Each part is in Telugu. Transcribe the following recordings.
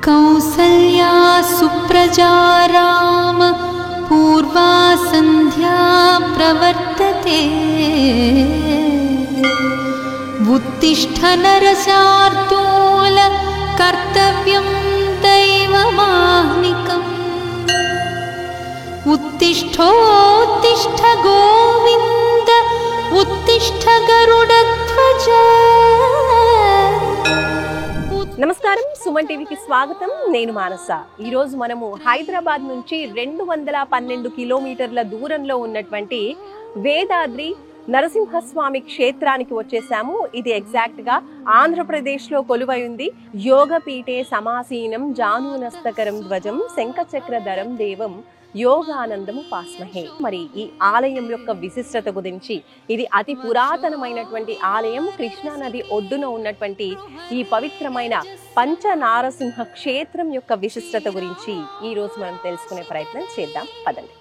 కౌసల్యా సుప్రజా రామ పూర్వా సంధ్యా ప్రవర్తతే ఉత్తిష్ఠ నరశార్దూల కర్తవ్యం దైవమాహ్నికం ఉత్తిష్ఠోత్తిష్ఠ గోవింద ఉత్తిష్ఠ గరుడధ్వజ. నమస్కారం, సుమన్ టీవీకి స్వాగతం. నేను మానస. ఈరోజు మనము హైదరాబాద్ నుంచి 212 కిలోమీటర్ల దూరంలో ఉన్నటువంటి వేదాద్రి నరసింహస్వామి క్షేత్రానికి వచ్చేసాము. ఇది ఎగ్జాక్ట్ గా ఆంధ్రప్రదేశ్ లో కొలువై ఉంది. యోగపీఠే సమాసీనం జానూనస్తకరం ధ్వజం శంఖచక్రధరం దేవం యోగానందము పాస్మహే. మరి ఈ ఆలయం యొక్క విశిష్టత గురించి, ఇది అతి పురాతనమైనటువంటి ఆలయం. కృష్ణా నది ఒడ్డున ఉన్నటువంటి ఈ పవిత్రమైన పంచనారసింహ క్షేత్రం యొక్క విశిష్టత గురించి ఈ రోజు మనం తెలుసుకునే ప్రయత్నం చేద్దాం. పదండి.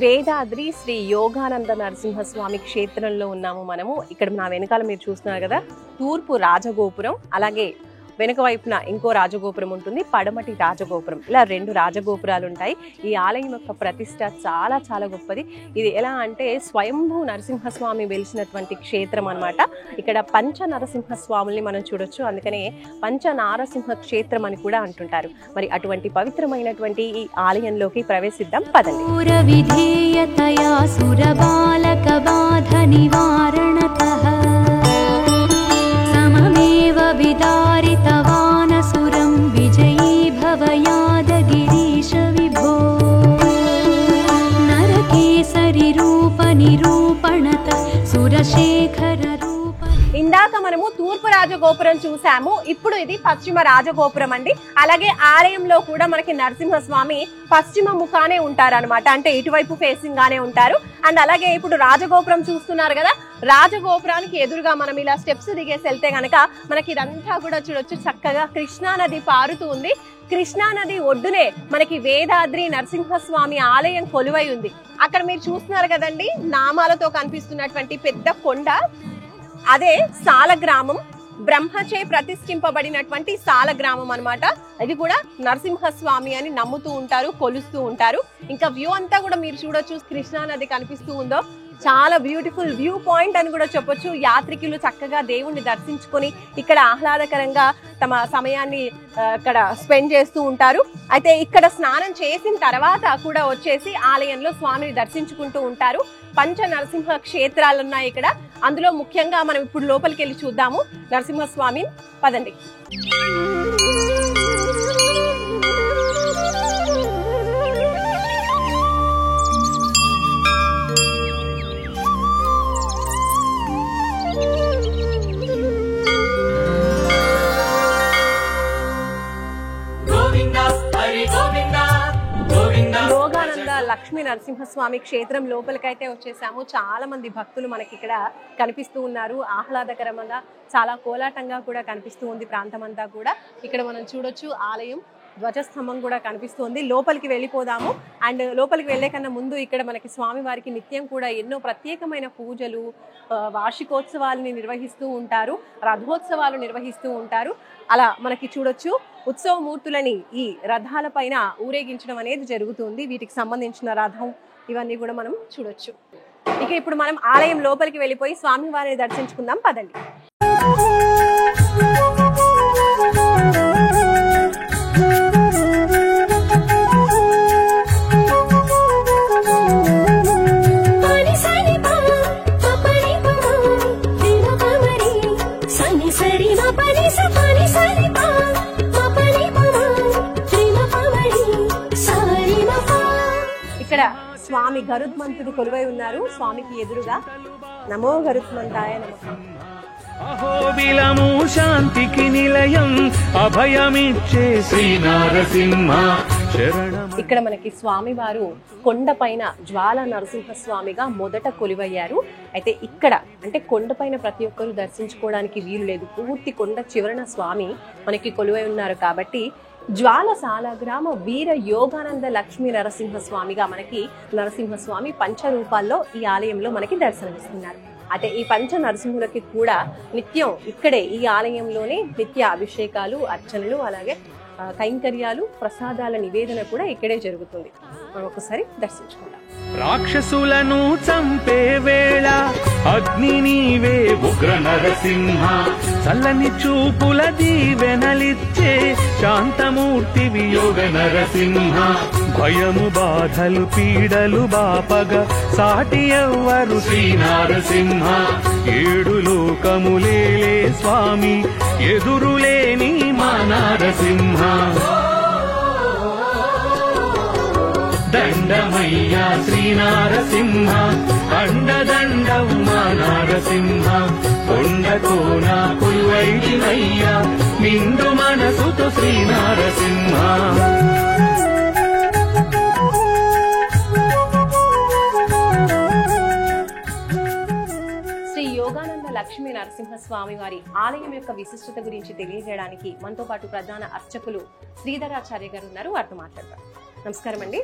వేదాద్రి శ్రీ యోగానంద నరసింహస్వామి క్షేత్రంలో ఉన్నాము మనము. ఇక్కడ నా వెనకాల మీరు చూస్తున్నారు కదా, తూర్పు రాజగోపురం, అలాగే వెనుక వైపున ఇంకో రాజగోపురం ఉంటుంది, పడమటి రాజగోపురం. ఇలా 2 రాజగోపురాలు ఉంటాయి. ఈ ఆలయం యొక్క ప్రతిష్ట చాలా చాలా గొప్పది. ఇది ఎలా అంటే స్వయంభూ నరసింహస్వామి వెలిసినటువంటి క్షేత్రం అన్నమాట. ఇక్కడ పంచ నరసింహస్వాముల్ని మనం చూడొచ్చు, అందుకనే పంచనారసింహ క్షేత్రం అని కూడా అంటుంటారు. మరి అటువంటి పవిత్రమైనటువంటి ఈ ఆలయంలోకి ప్రవేశిద్దాం, పదండి. విదారితవానసురం విజయీ భవ యాదగిరీశ విభో నరకేసరి రూప నిరూపణత సురశేఖర రూప. ఇందాక మనము తూర్పు రాజగోపురం చూసాము, ఇప్పుడు ఇది పశ్చిమ రాజగోపురం అండి. అలాగే ఆలయంలో కూడా మనకి నరసింహస్వామి పశ్చిమ ముఖానే ఉంటారనమాట, అంటే ఇటువైపు ఫేసింగ్ గానే ఉంటారు. అండ్ అలాగే ఇప్పుడు రాజగోపురం చూస్తున్నారు కదా, రాజగోపురానికి ఎదురుగా మనం ఇలా స్టెప్స్ దిగేసి వెళ్తే గనక మనకి ఇదంతా కూడా చూడొచ్చు. చక్కగా కృష్ణా నది పారుతూ ఉంది. కృష్ణా నది ఒడ్డునే మనకి వేదాద్రి నరసింహస్వామి ఆలయం కొలువై ఉంది. అక్కడ మీరు చూస్తున్నారు కదండి, నామాలతో కనిపిస్తున్నటువంటి పెద్ద కొండ, అదే సాలగ్రామం. బ్రహ్మచే ప్రతిష్ఠింపబడినటువంటి సాలగ్రామం అన్నమాట. ఇది కూడా నరసింహస్వామి అని నమ్ముతూ ఉంటారు, కొలుస్తూ ఉంటారు. ఇంకా వ్యూ అంతా కూడా మీరు చూడొచ్చు, కృష్ణా నది కనిపిస్తూ ఉందో, చాలా బ్యూటిఫుల్ వ్యూ పాయింట్ అని కూడా చెప్పొచ్చు. యాత్రికులు చక్కగా దేవుణ్ణి దర్శించుకొని ఇక్కడ ఆహ్లాదకరంగా తమ సమయాన్ని ఇక్కడ స్పెండ్ చేస్తూ ఉంటారు. అయితే ఇక్కడ స్నానం చేసిన తర్వాత కూడా వచ్చేసి ఆలయంలో స్వామిని దర్శించుకుంటూ ఉంటారు. పంచ నరసింహ క్షేత్రాలు ఉన్నాయి ఇక్కడ. అందులో ముఖ్యంగా మనం ఇప్పుడు లోపలికి వెళ్ళి చూద్దాము నరసింహస్వామి. పదండి. యోగానంద లక్ష్మీ నరసింహస్వామి క్షేత్రం లోపలికైతే వచ్చేసాము. చాలా మంది భక్తులు మనకి ఇక్కడ కనిపిస్తూ ఉన్నారు. ఆహ్లాదకరంగా, చాలా కోలాటంగా కూడా కనిపిస్తూ ఉంది ప్రాంతం అంతా కూడా. ఇక్కడ మనం చూడొచ్చు ఆలయం ధ్వజస్తంభం కూడా కనిపిస్తుంది. లోపలికి వెళ్ళిపోదాము. అండ్ లోపలికి వెళ్లే కన్నా ముందు ఇక్కడ మనకి స్వామి వారికి నిత్యం కూడా ఎన్నో ప్రత్యేకమైన పూజలు, వార్షికోత్సవాలని నిర్వహిస్తూ ఉంటారు, రథోత్సవాలు నిర్వహిస్తూ ఉంటారు. అలా మనకి చూడొచ్చు ఉత్సవమూర్తులని ఈ రథాల పైన ఊరేగించడం అనేది జరుగుతుంది. వీటికి సంబంధించిన రథం ఇవన్నీ కూడా మనం చూడొచ్చు. ఇక ఇప్పుడు మనం ఆలయం లోపలికి వెళ్ళిపోయి స్వామి వారిని దర్శించుకుందాం, పదండి. ఇక్కడ స్వామి గరుత్మంతుడు కొలువై ఉన్నారు. స్వామికి ఎదురుగా నమో గరుత్మంతాయ నమః. అహోబిలము శాంతికి నిలయం అభయమిచ్చే శ్రీ నరసింహ శరణం. ఇక్కడ మనకి స్వామి వారు కొండపైన జ్వాల నరసింహస్వామిగా మొదట కొలువయ్యారు. అయితే ఇక్కడ అంటే కొండపైన ప్రతి ఒక్కరు దర్శించుకోవడానికి వీలు లేదు. పూర్తి కొండ చివరన స్వామి మనకి కొలువై ఉన్నారు కాబట్టి జ్వాలసాల గ్రామ వీర యోగానంద లక్ష్మీ నరసింహస్వామిగా మనకి నరసింహస్వామి పంచరూపాల్లో ఈ ఆలయంలో మనకి దర్శనమిస్తున్నారు. అంటే ఈ పంచ నరసింహులకి కూడా నిత్యం ఇక్కడే ఈ ఆలయంలోనే నిత్య అభిషేకాలు, అర్చనలు, అలాగే కైంకర్యాలు, ప్రసాదాల నివేదన కూడా ఇక్కడే జరుగుతుంది. మనం ఒకసారి దర్శించుకుందాం. రాక్షసులను చంపే వేళ అగ్ని నీవే ఉగ్ర నరసింహ, చల్లని చూపుల దీవెనలిచ్చే శాంతమూర్తివి యోగ నరసింహ. భయము బాధలు పీడలు బాపగ సాటి ఎవ్వరు శ్రీ నరసింహ. ఏడు లోకములేలే స్వామి ఎదురులేని మా నరసింహ. దండమయ్యా శ్రీ నరసింహ, అండదండవు మా నరసింహ. కొండకోన కొలువైదివయ్యా నిండు మనసుతో శ్రీ నరసింహ. శ్రీ యోగానంద లక్ష్మీ నరసింహస్వామి వారి ఆలయం యొక్క విశిష్టత గురించి తెలియజేయడానికి మనతో పాటు ప్రధాన అర్చకులు శ్రీధరాచార్య గారు ఉన్నారు. వారితో మాట్లాడతారు. నమస్కారం అండి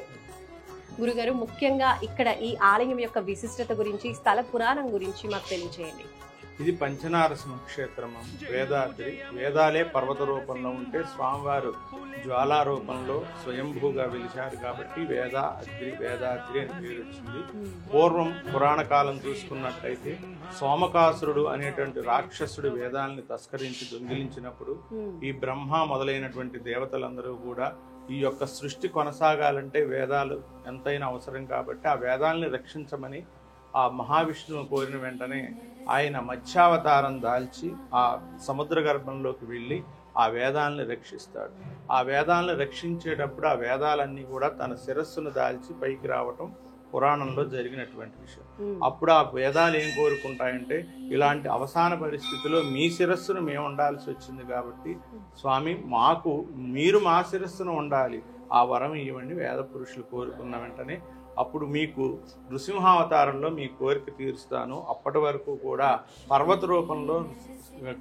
గురుగారు. ముఖ్యంగా ఇక్కడ ఈ ఆలయం యొక్క విశిష్టత గురించి, స్థల పురాణం గురించి మాకు తెలియజేయండి. ఇది పంచనారసింహ క్షేత్రం. వేదాద్రి, వేదాలే పర్వత రూపంలో ఉంటే స్వామివారు జ్వాలా రూపంలో స్వయంభూగా వెలిశారు కాబట్టి వేదాద్రి అని పేరు వచ్చింది. పూర్వం పురాణ కాలం చూసుకున్నట్లయితే సోమకాసురుడు అనేటువంటి రాక్షసుడు వేదాలని తస్కరించి దొంగిలించినప్పుడు ఈ బ్రహ్మ మొదలైనటువంటి దేవతలందరూ కూడా ఈ యొక్క సృష్టి కొనసాగాలంటే వేదాలు ఎంతైనా అవసరం కాబట్టి ఆ వేదాలని రక్షించమని ఆ మహావిష్ణువు కోరిన వెంటనే ఆయన మత్స్యావతారం దాల్చి ఆ సముద్ర గర్భంలోకి వెళ్ళి ఆ వేదాలని రక్షిస్తాడు. ఆ వేదాలను రక్షించేటప్పుడు ఆ వేదాలన్నీ కూడా తన శిరస్సును దాల్చి పైకి రావటం పురాణంలో జరిగినటువంటి విషయం. అప్పుడు ఆ వేదాలు ఏం కోరుకుంటాయంటే, ఇలాంటి అవసాన పరిస్థితిలో మీ శిరస్సును మేము ఉండాల్సి వచ్చింది కాబట్టి స్వామి మీరు మా శిరస్సును ఉండాలి, ఆ వరం ఇవ్వండి వేద పురుషులు కోరుకున్న వెంటనే అప్పుడు మీకు నృసింహావతారంలో మీ కోరిక తీరుస్తాను, అప్పటి వరకు కూడా పర్వత రూపంలో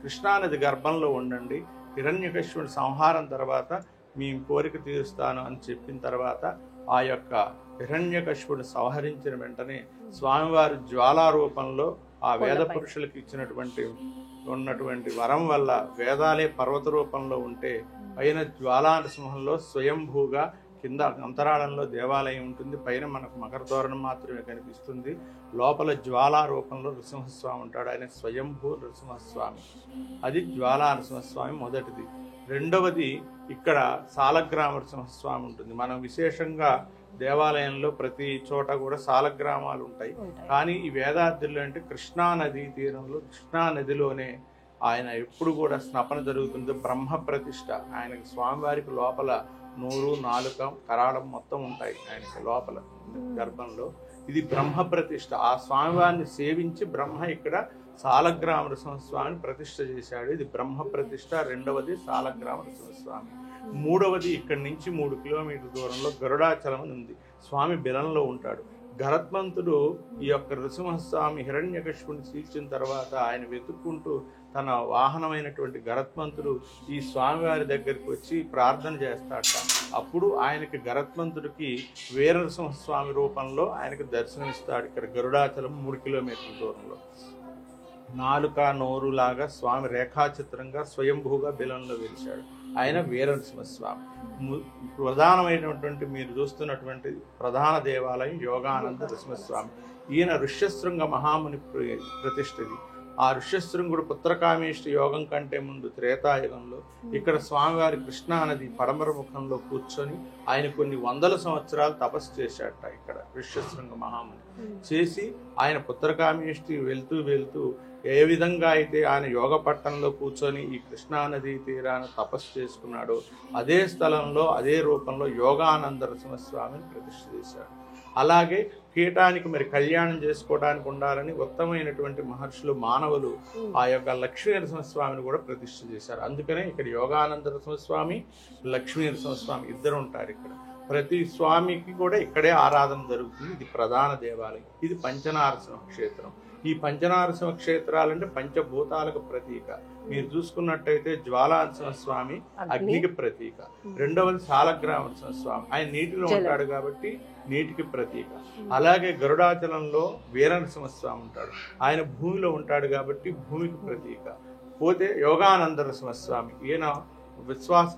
కృష్ణానది గర్భంలో ఉండండి, హిరణ్యకశిపుడి సంహారం తర్వాత మీ కోరిక తీరుస్తాను అని చెప్పిన తర్వాత ఆ యొక్క హిరణ్యకశిపుడిని సంహరించిన వెంటనే స్వామివారి జ్వాలా రూపంలో ఆ వేద పురుషులకు ఉన్నటువంటి వరం వల్ల వేదాలే పర్వత రూపంలో ఉంటే పైన జ్వాలా నరసింహంలో స్వయంభూగా, కింద అంతరాళంలో దేవాలయం ఉంటుంది, పైన మనకు మకర తోరణం మాత్రమే కనిపిస్తుంది, లోపల జ్వాలా రూపంలో నరసింహస్వామి ఉంటాడు. ఆయన స్వయంభూ నరసింహస్వామి. అది జ్వాలా నరసింహస్వామి మొదటిది. రెండవది ఇక్కడ సాలగ్రామ నరసింహస్వామి ఉంటుంది. మనం విశేషంగా దేవాలయంలో ప్రతి చోట కూడా సాలగ్రామాలు ఉంటాయి. కానీ ఈ వేదాద్రిలో అంటే కృష్ణానదీ తీరంలో, కృష్ణానదిలోనే ఆయన ఎప్పుడు కూడా స్నపన జరుగుతుంది. బ్రహ్మ ప్రతిష్ఠ ఆయనకి, స్వామివారికి లోపల నోరు, నాలుక, కరాళం మొత్తం ఉంటాయి ఆయనకి లోపల గర్భంలో. ఇది బ్రహ్మ ప్రతిష్ఠ. ఆ స్వామివారిని సేవించి బ్రహ్మ ఇక్కడ సాలగ్రామ నరసింహస్వామిని ప్రతిష్ఠ చేశాడు. ఇది బ్రహ్మ ప్రతిష్ఠ. రెండవది సాలగ్రామ నరసింహస్వామి. మూడవది ఇక్కడి నుంచి 3 కిలోమీటర్ల దూరంలో గరుడాచలం ఉంది. స్వామి బిలంలో ఉంటాడు. గరత్మంతుడు ఈ యొక్క నరసింహస్వామి హిరణ్యకశిపుని చీల్చిన తర్వాత ఆయన వెతుక్కుంటూ తన వాహనమైనటువంటి గరత్మంతుడు ఈ స్వామివారి దగ్గరికి వచ్చి ప్రార్థన చేస్తాడట. అప్పుడు ఆయనకి గరత్మంతుడికి వీర నరసింహస్వామి రూపంలో ఆయనకు దర్శనమిస్తాడు. ఇక్కడ గరుడాచలం 3 కిలోమీటర్ల దూరంలో నాలుక నోరు లాగా స్వామి రేఖాచిత్రంగా స్వయంభూగా బిలంలో వెలిశాడు. ఆయన వీర నరసింహస్వామి. ప్రధానమైనటువంటి మీరు చూస్తున్నటువంటి ప్రధాన దేవాలయం యోగానంద నరసింహస్వామి. ఈయన ఋష్యశృంగ మహాముని ప్రతిష్ఠది. ఆ ఋష్యశృంగుడు పుత్రకామేష్టి యోగం కంటే ముందు త్రేతాయుగంలో ఇక్కడ స్వామివారి కృష్ణానది పడమర ముఖంలో కూర్చొని ఆయన కొన్ని 100 సంవత్సరాలు తపస్సు చేశాట. ఇక్కడ ఋష్యశృంగ మహాముని చేసి ఆయన పుత్రకామేష్టి వెళ్తూ ఏ విధంగా అయితే ఆయన యోగ పట్టణంలో కూర్చొని ఈ కృష్ణానదీ తీరాన తపస్సు చేసుకున్నాడో అదే స్థలంలో అదే రూపంలో యోగానంద నరసింహస్వామిని ప్రతిష్ఠ చేశాడు. అలాగే కీటానికి మరి కళ్యాణం చేసుకోవడానికి ఉండాలని ఉత్తమైనటువంటి మహర్షులు, మానవులు ఆ యొక్క లక్ష్మీ నరసింహస్వామిని కూడా ప్రతిష్ఠ చేశారు. అందుకనే ఇక్కడ యోగానంద నరసింహస్వామి, లక్ష్మీ నరసింహస్వామి ఇద్దరు ఉంటారు. ఇక్కడ ప్రతి స్వామికి కూడా ఇక్కడే ఆరాధన జరుగుతుంది. ఇది ప్రధాన దేవాలయం. ఇది పంచనారసింహ క్షేత్రం. ఈ పంచనారసింహ క్షేత్రాలంటే పంచభూతాలకు ప్రతీక. మీరు చూసుకున్నట్టయితే జ్వాలానరసింహ స్వామి అగ్నికి ప్రతీక, రెండవది సాలగ్రామ స్వామి ఆయన నీటిలో ఉంటాడు కాబట్టి నీటికి ప్రతీక. అలాగే గరుడాచలంలో వీరనరసింహస్వామి ఉంటాడు, ఆయన భూమిలో ఉంటాడు కాబట్టి భూమికి ప్రతీక. పోతే యోగానంద నరసింహస్వామి ఈయన విశ్వాస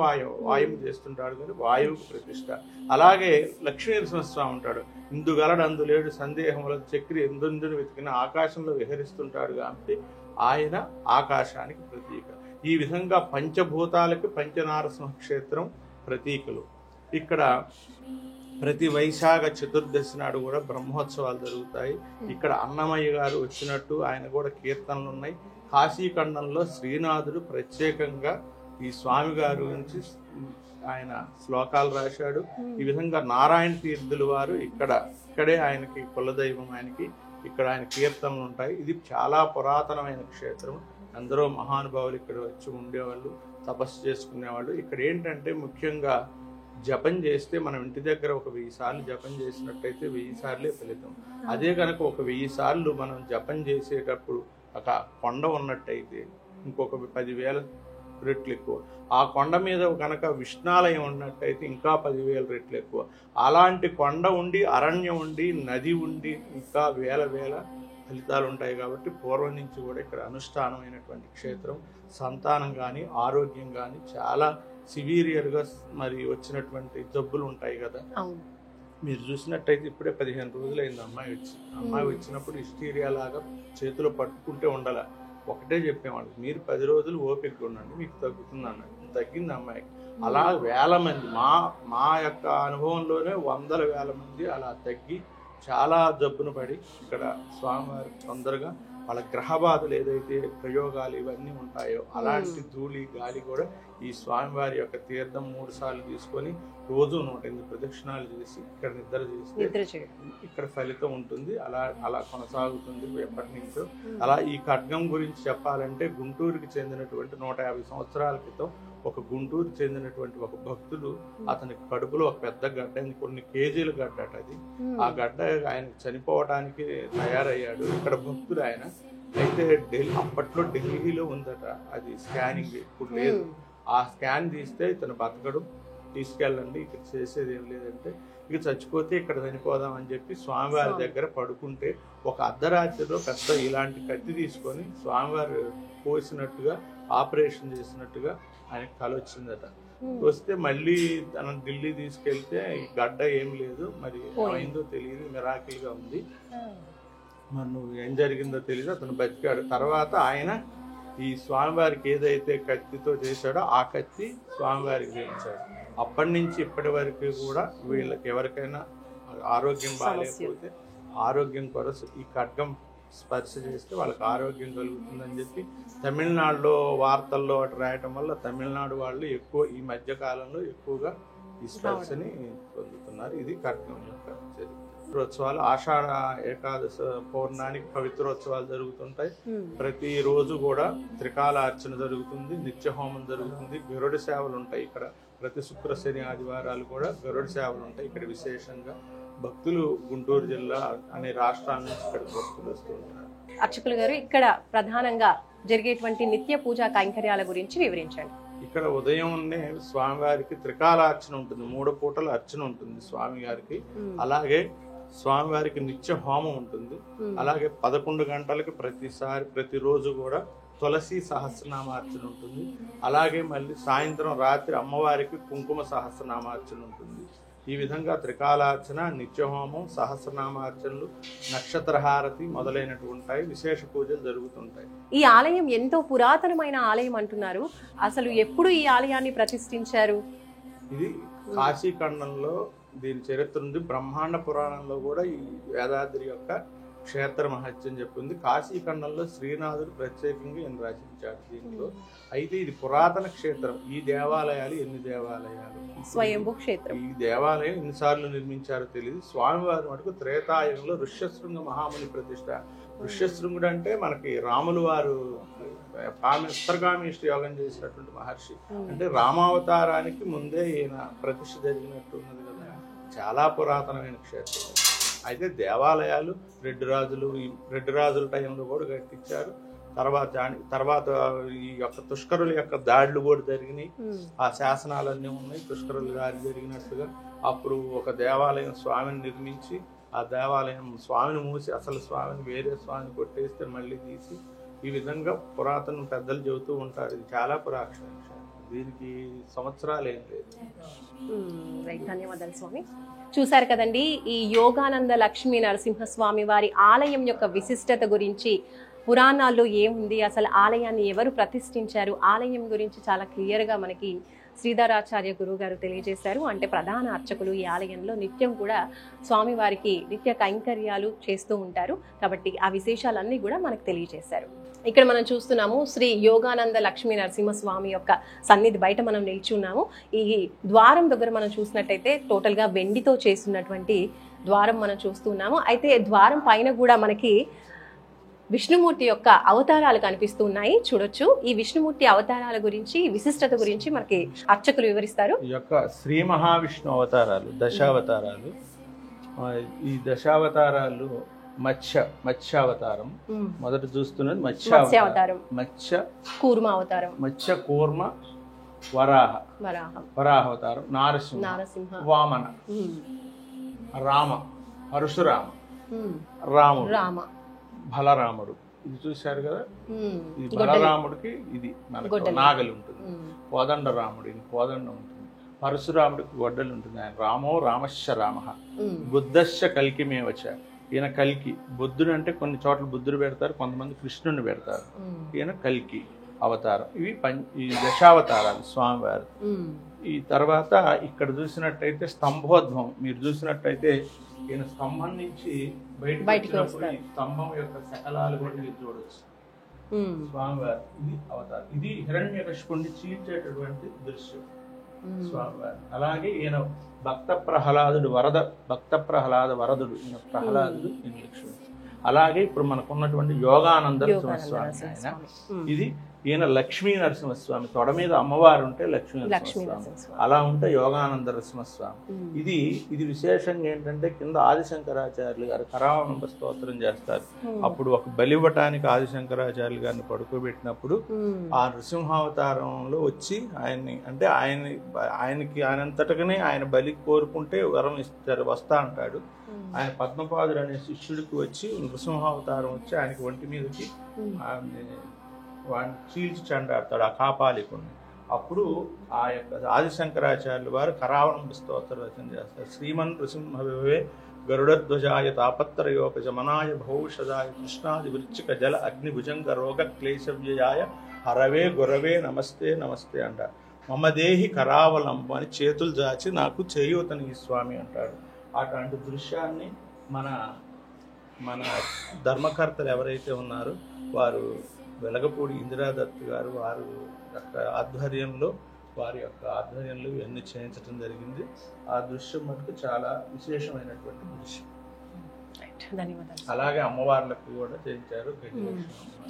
వాయువు చేస్తుంటాడు కానీ వాయువుకు ప్రతిష్ట. అలాగే లక్ష్మీ నరసింహస్వామి ఉంటాడు, ఇందుగలడు అందులేడు సందేహముల చక్రి ఎందుందుని వెతికిన ఆకాశంలో విహరిస్తుంటాడు కాబట్టి ఆయన ఆకాశానికి ప్రతీక. ఈ విధంగా పంచభూతాలకి పంచనారసింహ క్షేత్రం ప్రతీకలు. ఇక్కడ ప్రతి వైశాఖ చతుర్దశి నాడు కూడా బ్రహ్మోత్సవాలు జరుగుతాయి. ఇక్కడ అన్నమయ్య గారు వచ్చినట్టు ఆయన కూడా కీర్తనలు ఉన్నాయి. కాశీఖండంలో శ్రీనాథుడు ప్రత్యేకంగా ఈ స్వామి గారి గురించి ఆయన శ్లోకాలు రాశాడు. ఈ విధంగా నారాయణ తీర్థుల వారు ఇక్కడే ఆయనకి కులదైవం, ఆయనకి ఇక్కడ ఆయన కీర్తనలు ఉంటాయి. ఇది చాలా పురాతనమైన క్షేత్రం. అందరూ మహానుభావులు ఇక్కడ వచ్చి ఉండేవాళ్ళు, తపస్సు చేసుకునేవాళ్ళు. ఇక్కడ ఏంటంటే ముఖ్యంగా జపం చేస్తే మనం ఇంటి దగ్గర ఒక 1000 సార్లు జపం చేసినట్టయితే 1000 సార్లే ఫలితం. అదే కనుక ఒక 1000 సార్లు మనం జపం చేసేటప్పుడు ఒక కొండ ఉన్నట్టయితే ఇంకొక 10,000 రెట్లు ఎక్కువ. ఆ కొండ మీద కనుక విష్ణాలయం ఉన్నట్టయితే ఇంకా 10,000 రెట్లు ఎక్కువ. అలాంటి కొండ ఉండి, అరణ్యం ఉండి, నది ఉండి ఇంకా వేల ఫలితాలు ఉంటాయి. కాబట్టి పూర్వం నుంచి కూడా ఇక్కడ అనుష్ఠానమైనటువంటి క్షేత్రం. సంతానం కానీ ఆరోగ్యం కానీ చాలా సివియర్గా మరి వచ్చినటువంటి జబ్బులు ఉంటాయి కదా, మీరు చూసినట్టయితే ఇప్పుడే 15 రోజులైంది అమ్మాయి వచ్చినప్పుడు హిస్టీరియా లాగా చేతిలో పట్టుకుంటే ఉండాల. ఒకటే చెప్పేవాళ్ళు, మీరు 10 రోజులు ఓపికగా ఉండండి మీకు తగ్గుతుంది అన్నట్టు. తగ్గింది అమ్మాయికి. అలా వేల మంది మా యొక్క అనుభవంలోనే 100,000 మంది అలా తగ్గి చాలా జబ్బును పడి ఇక్కడ స్వామివారి తొందరగా వాళ్ళ గ్రహ బాధలు ఏదైతే ప్రయోగాలు ఇవన్నీ ఉంటాయో అలాంటి ధూళి గాలి కూడా ఈ స్వామివారి యొక్క తీర్థం 3 సార్లు తీసుకొని రోజు 108 ప్రదక్షిణాలు చేసి ఇక్కడ నిద్ర చేస్తే ఇక్కడ ఫలితం ఉంటుంది. అలా కొనసాగుతుంది ఎప్పటి నుంచో. అలా ఈ ఖడ్గం గురించి చెప్పాలంటే గుంటూరుకి చెందినటువంటి 150 సంవత్సరాల క్రితం ఒక గుంటూరుకి చెందినటువంటి ఒక భక్తుడు, అతని కడుపులో ఒక పెద్ద గడ్డ, కొన్ని కేజీల గడ్డ అది. ఆ గడ్డ ఆయన చనిపోవడానికి తయారయ్యాడు. ఇక్కడ భక్తుడు ఆయన. అయితే అప్పట్లో ఢిల్లీలో ఉందట అది స్కానింగ్, ఇప్పుడు లేదు. ఆ స్కాన్ తీస్తే ఇతను బతకడు, తీసుకెళ్ళండి, ఇక్కడ చేసేది ఏం లేదంటే ఇక చచ్చిపోతే ఇక్కడ చనిపోదాం అని చెప్పి స్వామివారి దగ్గర పడుకుంటే ఒక అర్ధరాత్రిలో పెద్ద ఇలాంటి కత్తి తీసుకొని స్వామివారు కోసినట్టుగా ఆపరేషన్ చేసినట్టుగా ఆయనకు కల వచ్చిందట. వస్తే మళ్ళీ తన ఢిల్లీ తీసుకెళ్తే ఈ గడ్డ ఏం లేదు, మరి ఏమైందో తెలియదు, మిరాకిల్గా ఉంది, మరి నువ్వు ఏం జరిగిందో తెలియదు, అతను బతికాడు. తర్వాత ఆయన ఈ స్వామివారికి ఏదైతే కత్తితో చేశాడో ఆ కత్తి స్వామివారికి చేయించాడు. అప్పటి నుంచి ఇప్పటి వరకు కూడా వీళ్ళకి ఎవరికైనా ఆరోగ్యం బాగాలేకపోతే ఆరోగ్యం కొరకు ఈ ఖడ్గం స్పర్శ చేస్తే వాళ్ళకి ఆరోగ్యం కలుగుతుందని చెప్పి తమిళనాడులో వార్తల్లో అటు రాయటం వల్ల తమిళనాడు వాళ్ళు ఎక్కువ ఈ మధ్య కాలంలో ఎక్కువగా ఈ స్పర్శని పొందుతున్నారు. ఇది ఖడ్గం యొక్క చరిత్ర. పవిత్రోత్సవాలు ఆషాఢ ఏకాదశ పౌర్ణానికి పవిత్రోత్సవాలు జరుగుతుంటాయి. ప్రతి రోజు కూడా త్రికాల అర్చన జరుగుతుంది, నిత్య హోమం జరుగుతుంది, గరుడ సేవలు ఉంటాయి. ఇక్కడ ప్రతి శుక్ర శని ఆదివారాలు కూడా గరుడ సేవలు ఉంటాయి. ఇక్కడ విశేషంగా భక్తులు గుంటూరు జిల్లా అనే రాష్ట్రాల నుంచి ఇక్కడ భక్తులు వస్తూ ఉంటారు. అర్చకులు గారు, ఇక్కడ ప్రధానంగా జరిగేటువంటి నిత్య పూజా కైంకర్యాల గురించి వివరించండి. ఇక్కడ ఉదయంనే స్వామివారికి త్రికాలార్చన ఉంటుంది, 3 పూటల అర్చన ఉంటుంది స్వామి గారికి. అలాగే స్వామివారికి నిత్య హోమం ఉంటుంది. అలాగే 11 గంటలకి ప్రతిరోజు కూడా తులసి సహస్రనామార్చన ఉంటుంది. అలాగే మళ్ళీ సాయంత్రం రాత్రి అమ్మవారికి కుంకుమ సహస్రనామార్చన ఉంటుంది. ఈ విధంగా త్రికాలార్చన, నిత్యహోమం, సహస్రనామార్చనలు, నక్షత్రహారతి మొదలైనటువంటి విశేష పూజలు జరుగుతుంటాయి. ఈ ఆలయం ఎంతో పురాతనమైన ఆలయం అంటున్నారు. అసలు ఎప్పుడు ఈ ఆలయాన్ని ప్రతిష్ఠించారు? ఇది కాశీఖండంలో దీని చరిత్ర ఉంది. బ్రహ్మాండ పురాణంలో కూడా ఈ వేదాద్రి యొక్క క్షేత్ర మహత్యం చెప్పింది. కాశీఖండంలో శ్రీనాథుడు ప్రత్యేకంగా ఈయన రచించాడు దీంట్లో. అయితే ఇది పురాతన క్షేత్రం. ఈ దేవాలయాలు ఎన్ని దేవాలయాలు, స్వయంభూ క్షేత్రం. ఈ దేవాలయం ఎన్నిసార్లు నిర్మించారో తెలియదు. స్వామివారి మటుకు త్రేతాయుగంలో ఋష్యశృంగ మహాముని ప్రతిష్ట. ఋష్యశృంగుడు అంటే మనకి రాములు వారు ఉత్తరగామిష్టి యోగం చేసినటువంటి మహర్షి. అంటే రామావతారానికి ముందే ఈయన ప్రతిష్ఠ జరిగినట్టు ఉన్నది కదా. చాలా పురాతనమైన క్షేత్రం. అయితే దేవాలయాలు రెడ్డి రాజుల టైంలో కూడా కట్టించారు. తర్వాత ఈ యొక్క తుష్కరుల యొక్క దాడులు కూడా జరిగినాయి. ఆ శాసనాలన్నీ ఉన్నాయి తుష్కరుల దాడి జరిగినట్టుగా. అప్పుడు ఒక దేవాలయం స్వామిని నిర్మించి ఆ దేవాలయం స్వామిని మూసి అసలు స్వామిని వేరే స్వామిని కొట్టేస్తే మళ్ళీ తీసి ఈ విధంగా పురాతన పెద్దలు చెబుతూ ఉంటారు. ఇది చాలా పురాతన విషయం, దీనికి సంవత్సరాలు ఏం లేదు. ధన్యవాదాలు స్వామి. చూశారు కదండి ఈ యోగానంద లక్ష్మీ నరసింహస్వామి వారి ఆలయం యొక్క విశిష్టత గురించి, పురాణాల్లో ఏముంది, అసలు ఆలయాన్ని ఎవరు ప్రతిష్ఠించారు, ఆలయం గురించి చాలా క్లియర్గా మనకి శ్రీధరాచార్య గురువు గారు తెలియజేశారు. అంటే ప్రధాన అర్చకులు ఈ ఆలయంలో నిత్యం కూడా స్వామివారికి నిత్య కైంకర్యాలు చేస్తూ ఉంటారు కాబట్టి ఆ విశేషాలన్నీ కూడా మనకు తెలియజేశారు. ఇక్కడ మనం చూస్తున్నాము శ్రీ యోగానంద లక్ష్మీ నరసింహస్వామి యొక్క సన్నిధి బయట మనం నిల్చున్నాము. ఈ ద్వారం దగ్గర మనం చూసినట్టయితే టోటల్గా వెండితో చేస్తున్నటువంటి ద్వారం మనం చూస్తున్నాము. అయితే ద్వారం పైన కూడా మనకి విష్ణుమూర్తి యొక్క అవతారాలు కనిపిస్తూ ఉన్నాయి, చూడొచ్చు. ఈ విష్ణుమూర్తి అవతారాల గురించి, విశిష్టత గురించి మనకి అర్చకులు వివరిస్తారు. ఈ యొక్క శ్రీ మహావిష్ణు అవతారాలు దశావతారాలు. ఈ దశావతారాలు మత్స్యావతారం మొదట చూస్తున్నది మత్స్యావతారం, కూర్మ అవతారం, మత్స్య కూర్మ వరాహవతారం, నారసింహ, వామన, రామ, పరశురామ, రాముడు, బలరాముడు. ఇది చూశారు కదా, ఈ బలరాముడికి ఇది మనకు నాగలి ఉంటుంది, కోదండ రాముడికి కోదండం ఉంటుంది, పరశురాముడికి గొడ్డలు ఉంటుంది. ఆయన రామో రామశ్చ రామ, బుద్ధశ్చ కల్కిమేవచ. ఈయన కల్కి. బుద్ధుడు అంటే కొన్ని చోట్ల బుద్ధుడు పెడతారు, కొంతమంది కృష్ణుని పెడతారు. ఈయన కల్కి అవతారం. ఇవి ఈ దశావతారాలు స్వామివారు. ఈ తర్వాత ఇక్కడ చూసినట్టయితే స్తంభోద్భవం. మీరు చూసినట్టయితే ఈయన స్తంభం నుంచి బయటకు వచ్చినప్పుడు ఈ స్తంభం యొక్క శకలాలు కూడా మీరు చూడవచ్చు. స్వామివారు ఇది అవతారం. ఇది హిరణ్యకశిపుణ్ణి చీల్చేటటువంటి దృశ్యం స్వామివారు. అలాగే ఈయన భక్త ప్రహ్లాదుడు వరదుడు. ఈయన ప్రహ్లాదుడు, ఈయన లక్ష్మి. అలాగే ఇప్పుడు మనకున్నటువంటి యోగానంద నరసింహస్వామి ఆయన. ఇది ఈయన లక్ష్మీ నరసింహస్వామి. తొడ మీద అమ్మవారు ఉంటే లక్ష్మీ నరసింహస్వామి, అలా ఉంటే యోగానంద నరసింహస్వామి. ఇది విశేషంగా ఏంటంటే కింద ఆదిశంకరాచార్యులు గారు కరావలంబ స్తోత్రం చేస్తారు. అప్పుడు ఒక బలి ఇవ్వటానికి ఆదిశంకరాచార్యులు గారిని పడుకోబెట్టినప్పుడు ఆ నృసింహావతారంలో వచ్చి ఆయన్ని, అంటే ఆయనకి ఆయనంతటగానే ఆయన బలి కోరుకుంటే వరం ఇస్తారు, వస్తా అంటాడు. ఆయన పద్మపాదుడు అనే శిష్యుడికి వచ్చి నృసింహావతారం వచ్చి ఆయనకి ఒంటి మీదకి వాడిని చీల్చి చండాడతాడు, ఆ కాపాలికుడిని. అప్పుడు ఆ యొక్క ఆదిశంకరాచార్యులు వారు కరావలంబ స్తోత్ర రచన చేస్తారు. శ్రీమన్ నృసింహవే గరుడధ్వజాయ తాపత్రయోపశమనాయ భౌషదాయ కృష్ణాది వృచ్చిక జల అగ్నిభుజంగ రోగ క్లేశవ్యయాయ హరవే గురవే నమస్తే నమస్తే అంటారు. మమదేహి కరావలంబ అని చేతులు జాచి నాకు చేయూతని స్వామి అంటాడు. అటువంటి దృశ్యాన్ని మన ధర్మకర్తలు ఎవరైతే ఉన్నారో వారు వెలగపూడి ఇందిరాదత్ గారు వారి యొక్క ఆధ్వర్యంలో ఇవన్నీ చేయించడం జరిగింది. ఆ దృశ్యం మటుకు చాలా విశేషమైనటువంటి దృశ్యం. అలాగే అమ్మవార్లకు కూడా చేయించారు,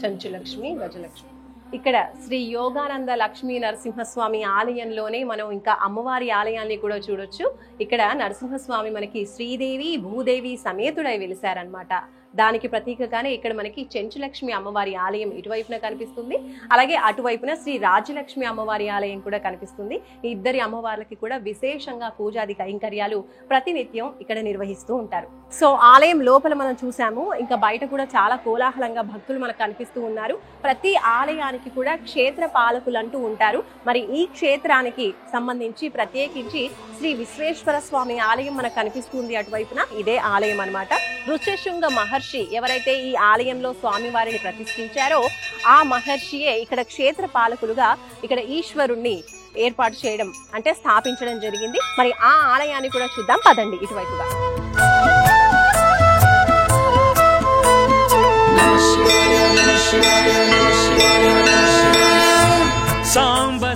చెంచులక్ష్మి, గజలక్ష్మి. ఇక్కడ శ్రీ యోగానంద లక్ష్మీ నరసింహస్వామి ఆలయంలోనే మనం ఇంకా అమ్మవారి ఆలయాన్ని కూడా చూడొచ్చు. ఇక్కడ నరసింహస్వామి మనకి శ్రీదేవి భూదేవి సమేతుడై వెలిశారనమాట. దానికి ప్రతీకగానే ఇక్కడ మనకి చెంచులక్ష్మి అమ్మవారి ఆలయం ఇటువైపున కనిపిస్తుంది. అలాగే అటువైపున శ్రీ రాజ్యలక్ష్మి అమ్మవారి ఆలయం కూడా కనిపిస్తుంది. ఈ ఇద్దరి అమ్మవార్లకి కూడా విశేషంగా పూజాది కైంకర్యాలు ప్రతినిత్యం ఇక్కడ నిర్వహిస్తూ ఉంటారు. సో ఆలయం లోపల మనం చూసాము, ఇంకా బయట కూడా చాలా కోలాహలంగా భక్తులు మనకు కనిపిస్తూ ఉన్నారు. ప్రతి ఆలయానికి కూడా క్షేత్ర పాలకులు అంటూ ఉంటారు. మరి ఈ క్షేత్రానికి సంబంధించి ప్రత్యేకించి శ్రీ విశ్వేశ్వర స్వామి ఆలయం మనకు కనిపిస్తుంది అటువైపున. ఇదే ఆలయం అన్నమాట. ఋష్యశృంగ మహర్షి ఎవరైతే ఈ ఆలయంలో స్వామివారిని ప్రతిష్ఠించారో ఆ మహర్షియే ఇక్కడ క్షేత్ర పాలకులుగా ఇక్కడ ఈశ్వరుణ్ణి ఏర్పాటు చేయడం, అంటే స్థాపించడం జరిగింది. మరి ఆ ఆలయాన్ని కూడా చూద్దాం పదండి ఇటువైపుగా.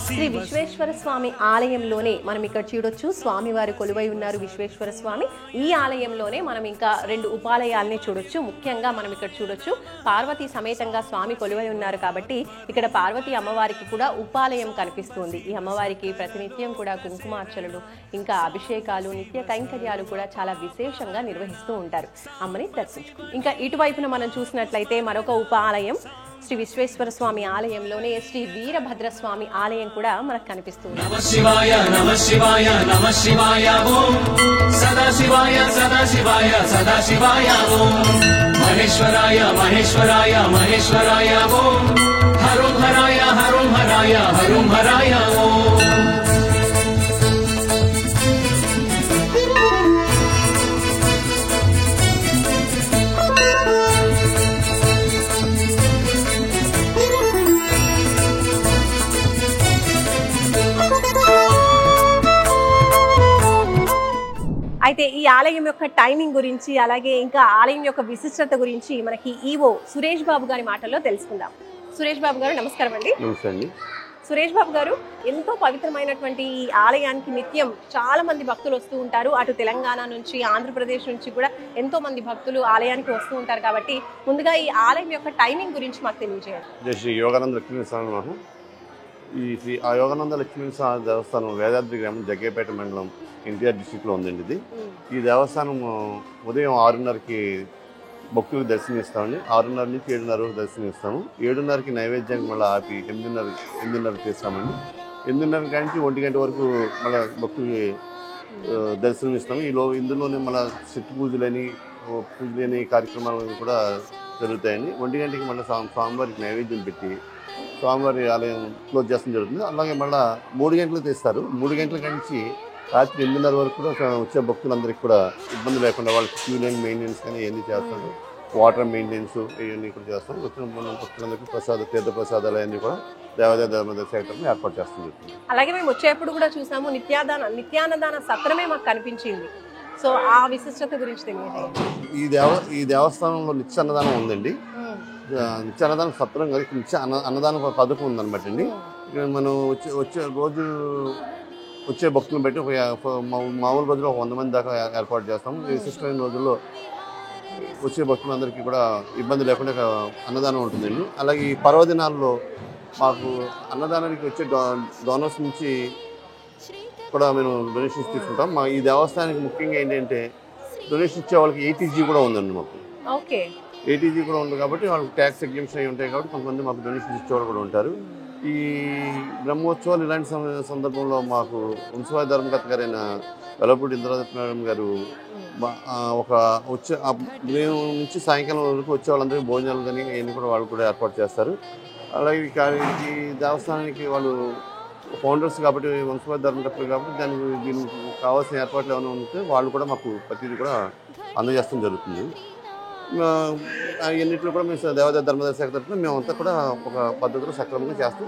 శ్రీ విశ్వేశ్వర స్వామి ఆలయంలోనే మనం ఇక్కడ చూడొచ్చు, స్వామివారి కొలువై ఉన్నారు విశ్వేశ్వర స్వామి. ఈ ఆలయంలోనే మనం ఇంకా 2 ఉపాలయాల్ని చూడొచ్చు. ముఖ్యంగా మనం ఇక్కడ చూడొచ్చు పార్వతీ సమేతంగా స్వామి కొలువై ఉన్నారు కాబట్టి ఇక్కడ పార్వతీ అమ్మవారికి కూడా ఉపాలయం కనిపిస్తుంది. ఈ అమ్మవారికి ప్రతినిత్యం కూడా కుంకుమార్చనలు, ఇంకా అభిషేకాలు, నిత్య కైంకర్యాలు కూడా చాలా విశేషంగా నిర్వహిస్తూ ఉంటారు. అమ్మని దర్శించుకుంటారు. ఇంకా ఇటువైపున మనం చూసినట్లయితే మరొక ఉపాలయం శ్రీ విశ్వేశ్వర స్వామి ఆలయంలోనే శ్రీ వీరభద్రస్వామి ఆలయం కూడా మనకు కనిపిస్తుంది. నమః శివాయ నమః శివాయ నమః శివాయ ఓం సదా శివాయ సదా శివాయ సదా శివాయ ఓం మహేశ్వరాయ మహేశ్వరాయ మహేశ్వరాయ ఓం హరం హరాయ హరం హరాయ హరం హరాయ ఓం. అయితే ఈ ఆలయం యొక్క టైమింగ్ గురించి అలాగే ఇంకా ఆలయం యొక్క విశిష్టత గురించి మనకి ఈవో సురేష్ బాబు గారి మాటల్లో తెలుసుకుందాం. సురేష్ బాబు గారు నమస్కారం అండి. సురేష్ బాబు గారు, ఎంతో పవిత్రమైనటువంటి ఈ ఆలయానికి నిత్యం చాలా మంది భక్తులు వస్తూ ఉంటారు. అటు తెలంగాణ నుంచి ఆంధ్రప్రదేశ్ నుంచి కూడా ఎంతో మంది భక్తులు ఆలయానికి వస్తూ ఉంటారు. కాబట్టి ముందుగా ఈ ఆలయం యొక్క టైమింగ్ గురించి మాకు తెలియజేయండి. జై శ్రీ యోగానంద లక్ష్మీ స్వామి. ఆ యోగానంద లక్ష్మీ స్వామి దేవస్థానం వేదాద్రి గ్రామం జగ్గేపేట మండలం ఎన్టీఆర్ డిస్టిక్లో ఉందండి. ఇది ఈ దేవస్థానం ఉదయం 6:30కి భక్తులకు దర్శనం ఇస్తామండి. 6:30 నుంచి 7:30 వరకు దర్శనం ఇస్తాము. 7:30కి నైవేద్యానికి మళ్ళీ ఆపి 8:30 చేస్తామండి. 8:30 నుంచి 1 గంట వరకు మళ్ళీ భక్తులకి దర్శనం ఇస్తాము. ఇందులోనే మళ్ళీ శక్తి పూజలని కార్యక్రమాలు కూడా జరుగుతాయండి. 1 గంటకి మళ్ళీ స్వామివారికి నైవేద్యం పెట్టి స్వామివారి ఆలయం క్లోజ్ చేస్తాం జరుగుతుంది. అలాగే మళ్ళీ 3 గంటలకు తెస్తారు. 3 గంటల నుంచి రాత్రి 8:30 వరకు కూడా వచ్చే భక్తులందరికీ కూడా ఇబ్బంది లేకుండా వాళ్ళకి క్యూ లైన్ మెయింటెనెన్స్ కానీ ఇవన్నీ చేస్తారు. వాటర్ మెయింటెనెన్స్ ఇవన్నీ కూడా చేస్తాం. వచ్చిన భక్తులందరికీ తీర్థ ప్రసాదాలు అవన్నీ కూడా దేవాదాయ ధర్మదాయ సేకరణ ఏర్పాటు చేస్తుంది. అలాగే మేము వచ్చేప్పుడు కూడా చూసాము నిత్యాన్నదాన సత్రమే మాకు కనిపించింది. సో ఆ విశిష్టత గురించి తెలియజేయండి. ఈ దేవస్థానంలో నిత్య అన్నదానం ఉందండి. నిత్య అన్నదానం సత్రం కాదు, నిత్య అన్నదానం పథకం ఉందన్నమాట అండి. మనం వచ్చే భక్తులను బట్టి మామూలు రోజుల్లో 100 మంది దాకా ఏర్పాటు చేస్తాము. విశిష్టమైన రోజుల్లో వచ్చే భక్తులందరికీ కూడా ఇబ్బంది లేకుండా అన్నదానం ఉంటుందండి. అలాగే ఈ పర్వదినాల్లో మాకు అన్నదానానికి వచ్చే డోనర్స్ నుంచి కూడా మేము డొనేషన్స్ తీసుకుంటాం. మా ఈ దేవస్థానానికి ముఖ్యంగా ఏంటంటే డొనేషన్ ఇచ్చే వాళ్ళకి ATG కూడా ఉందండి. మాకు ATG కూడా ఉంది కాబట్టి వాళ్ళకి ట్యాక్స్ ఎగ్జంప్షన్ అయి ఉంటాయి కాబట్టి కొంతమంది మాకు డొనేషన్ ఇచ్చేవాళ్ళు కూడా ఉంటారు. ఈ బ్రహ్మోత్సవాలు ఇలాంటి సందర్భంలో మాకు వంశవాద ధర్మకర్త గారైన వెలపూడి ఇంద్రరత్నం గారు ఉదయం నుంచి సాయంకాలం వరకు వచ్చే వాళ్ళందరికీ భోజనాలు కానీ ఇవన్నీ కూడా వాళ్ళు కూడా ఏర్పాటు చేస్తారు. అలాగే ఈ దేవస్థానానికి వాళ్ళు ఫౌండర్స్ కాబట్టి వంశవాద ధర్మకర్తలు కాబట్టి దీనికి కావాల్సిన ఏర్పాట్లు ఏమైనా ఉంటే వాళ్ళు కూడా మాకు ప్రతిదీ కూడా అందజేస్తడం జరుగుతుంది. ఎన్నింటిలో కూడా మేము దేవాదాయ ధర్మదాయ శాఖ తరఫున మేమంతా కూడా ఒక పద్ధతిలో సక్రమంగా చేస్తూ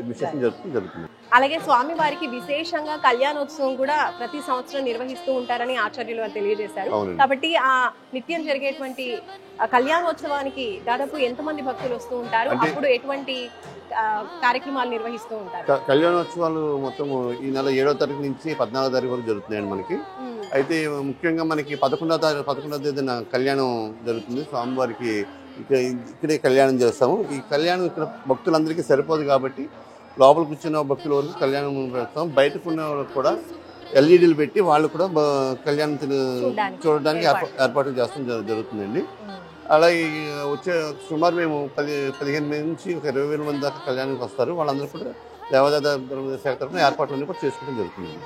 విశేషం జరుగుతుంది. అలాగే స్వామి వారికి విశేషంగా కళ్యాణోత్సవం కూడా ప్రతి సంవత్సరం నిర్వహిస్తూ ఉంటారని ఆచార్యులు వారు తెలియజేశారు. కాబట్టి ఆ నిత్యం జరిగేటువంటి కళ్యాణోత్సవానికి దాదాపు ఎంతమంది భక్తులు వస్తూ ఉంటారు, అప్పుడు ఎటువంటి కార్యక్రమాలు నిర్వహిస్తూ ఉంటారు? కళ్యాణోత్సవాలు మొత్తం ఈ నెల 7వ తారీఖు నుంచి 14వ తారీఖు వరకు జరుగుతున్నాయండి మనకి. అయితే ముఖ్యంగా మనకి 11వ తేదీన కళ్యాణం జరుగుతుంది. స్వామివారికి ఇక్కడే కళ్యాణం చేస్తాము. ఈ కళ్యాణం ఇక్కడ భక్తులందరికీ సరిపోదు కాబట్టి లోపల కూర్చున్న భక్తుల వరకు కళ్యాణం పెడతాం. బయటకు ఉన్న వాళ్ళకి కూడా LEDలు పెట్టి వాళ్ళు కూడా కళ్యాణం చూడడానికి ఏర్పాటు చేస్తాం జరుగుతుందండి. అలాగే వచ్చే సుమారు మేము 15 నుంచి 20,000 మంది దాకా కళ్యాణానికి వస్తారు. వాళ్ళందరూ కూడా దేవాదాయ ధర్మదాయ శాఖ తరఫున ఏర్పాట్లన్నీ కూడా చేసుకోవడం జరుగుతుంది.